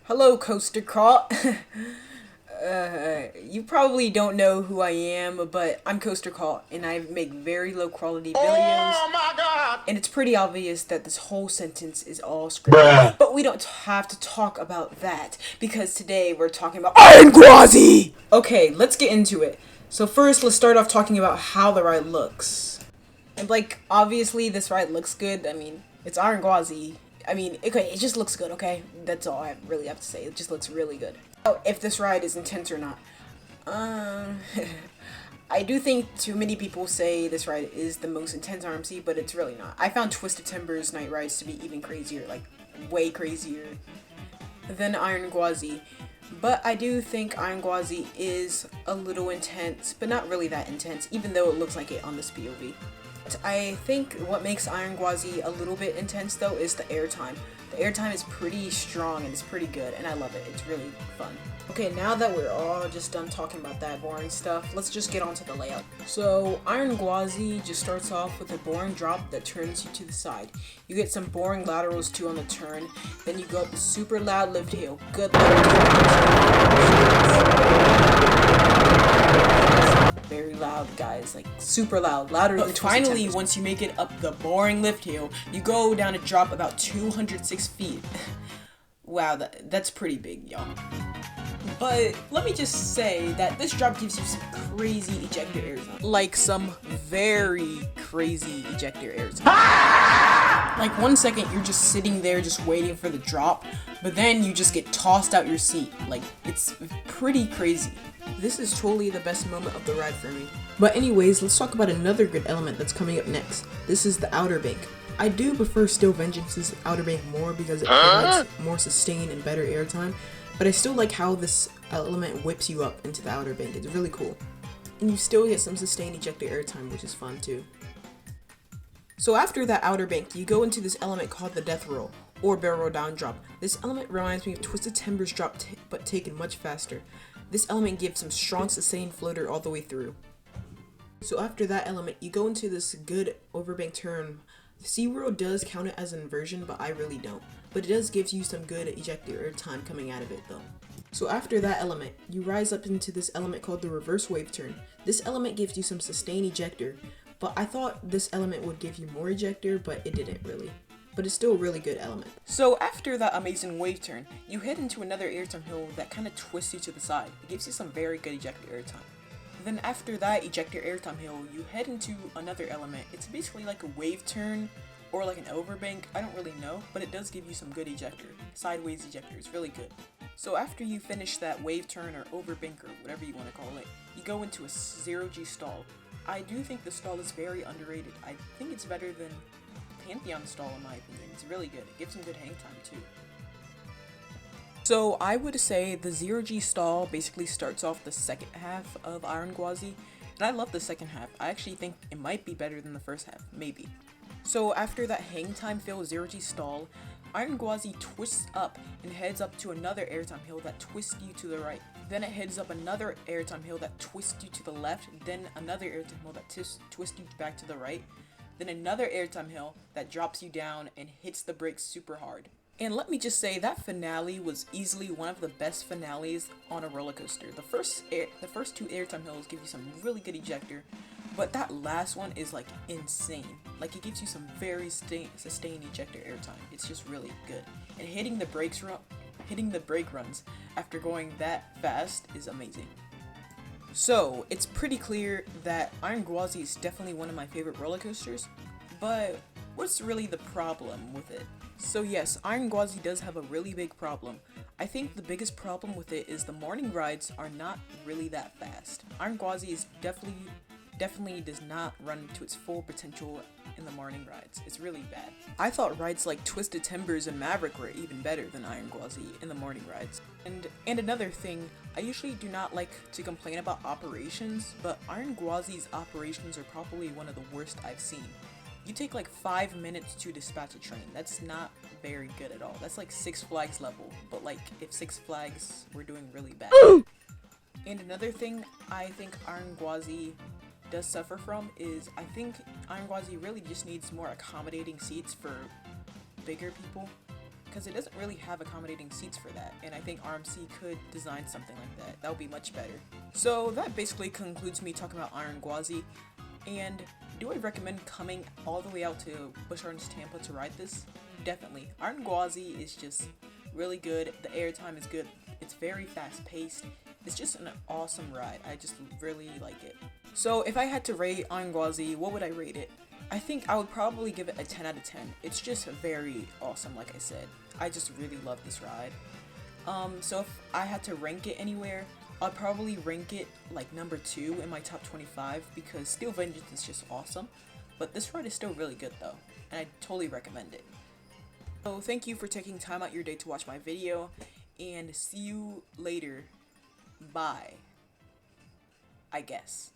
Hello, Coaster Craw. You probably don't know who I am, but I'm Coaster Craw, and I make very low quality videos. Oh my god! And it's pretty obvious that this whole sentence is all scripted. Bruh. But we don't have to talk about that, because today we're talking about Iron Gwazi! Okay, let's get into it. So first, let's start off talking about how the ride looks. And obviously this ride looks good. I mean, it's Iron Gwazi. I mean, okay, it just looks good, okay? That's all I really have to say. It just looks really good. Oh, if this ride is intense or not. I do think too many people say this ride is the most intense RMC, but it's really not. I found Twisted Timber's night rides to be even crazier, way crazier than Iron Gwazi. But I do think Iron Gwazi is a little intense, but not really that intense, even though it looks like it on this POV. I think what makes Iron Gwazi a little bit intense though is the airtime. The airtime is pretty strong and it's pretty good, and I love it. It's really fun. Okay, now that we're all just done talking about that boring stuff, let's just get on to the layout. So Iron Gwazi just starts off with a boring drop that turns you to the side. You get some boring laterals too on the turn, then you go up a super loud lift hill. Good luck. Very loud, guys, super loud, louder than finally, once you make it up the boring lift hill, you go down a drop about 206 feet. Wow, that's pretty big, y'all. But let me just say that this drop gives you some crazy ejector airtime. Like some very crazy ejector airtime. 1 second you're just sitting there just waiting for the drop, but then you just get tossed out your seat. It's pretty crazy. This is totally the best moment of the ride for me. But anyways, let's talk about another good element that's coming up next. This is the outer bank. I do prefer Steel Vengeance's outer bank more because it provides more sustain and better airtime, but I still like how this element whips you up into the outer bank. It's really cool. And you still get some sustained ejector airtime, which is fun too. So after that outer bank, you go into this element called the death roll, or barrel roll down drop. This element reminds me of Twisted Timber's drop, but taken much faster. This element gives some strong sustained floater all the way through. So after that element, you go into this good overbank turn. SeaWorld does count it as an inversion, but I really don't. But it does give you some good ejector time coming out of it though. So after that element, you rise up into this element called the reverse wave turn. This element gives you some sustained ejector, but I thought this element would give you more ejector, but it didn't really. But it's still a really good element. So after that amazing wave turn, you head into another airtime hill that kind of twists you to the side. It gives you some very good ejector airtime. Then after that ejector airtime hill, you head into another element. It's basically like a wave turn or like an overbank. I don't really know, but it does give you some good ejector. Sideways ejector. It's really good. So after you finish that wave turn or overbank or whatever you want to call it, you go into a 0G stall. I do think the stall is very underrated. I think it's better than Pantheon stall in my opinion. It's really good. It gives some good hang time too. So I would say the 0G stall basically starts off the second half of Iron Gwazi, and I love the second half. I actually think it might be better than the first half, maybe. So after that hang time fill 0G stall, Iron Gwazi twists up and heads up to another airtime hill that twists you to the right. Then it heads up another airtime hill that twists you to the left, then another airtime hill that twists you back to the right, then another airtime hill that drops you down and hits the brakes super hard. And let me just say, that finale was easily one of the best finales on a roller coaster. The first two airtime hills give you some really good ejector, but that last one is insane. It gives you some very sustained ejector airtime. It's just really good. And hitting the brake runs after going that fast is amazing. So it's pretty clear that Iron Gwazi is definitely one of my favorite roller coasters, but what's really the problem with it? So yes, Iron Gwazi does have a really big problem. I think the biggest problem with it is the morning rides are not really that fast. Iron Gwazi is definitely does not run to its full potential in the morning rides. It's really bad. I thought rides like Twisted Timbers and Maverick were even better than Iron Gwazi in the morning rides. And another thing, I usually do not like to complain about operations, but Iron Gwazi's operations are probably one of the worst I've seen. You take 5 minutes to dispatch a train. That's not very good at all. That's Six Flags level, but if Six Flags were doing really bad. And another thing I think Iron Gwazi does suffer from is I think Iron Gwazi really just needs more accommodating seats for bigger people. because it doesn't really have accommodating seats for that, and I think RMC could design something like that. That would be much better. So that basically concludes me talking about Iron Gwazi. And do I recommend coming all the way out to Busch Gardens, Tampa to ride this? Definitely. Iron Gwazi is just really good. The airtime is good. It's very fast paced. It's just an awesome ride. I just really like it. So if I had to rate Iron Gwazi, what would I rate it? I think I would probably give it a 10 out of 10. It's just very awesome, like I said. I just really love this ride. So if I had to rank it anywhere, I'd probably rank it like number 2 in my top 25 because Steel Vengeance is just awesome. But this ride is still really good though, and I totally recommend it. So thank you for taking time out your day to watch my video, and see you later. Bye. I guess.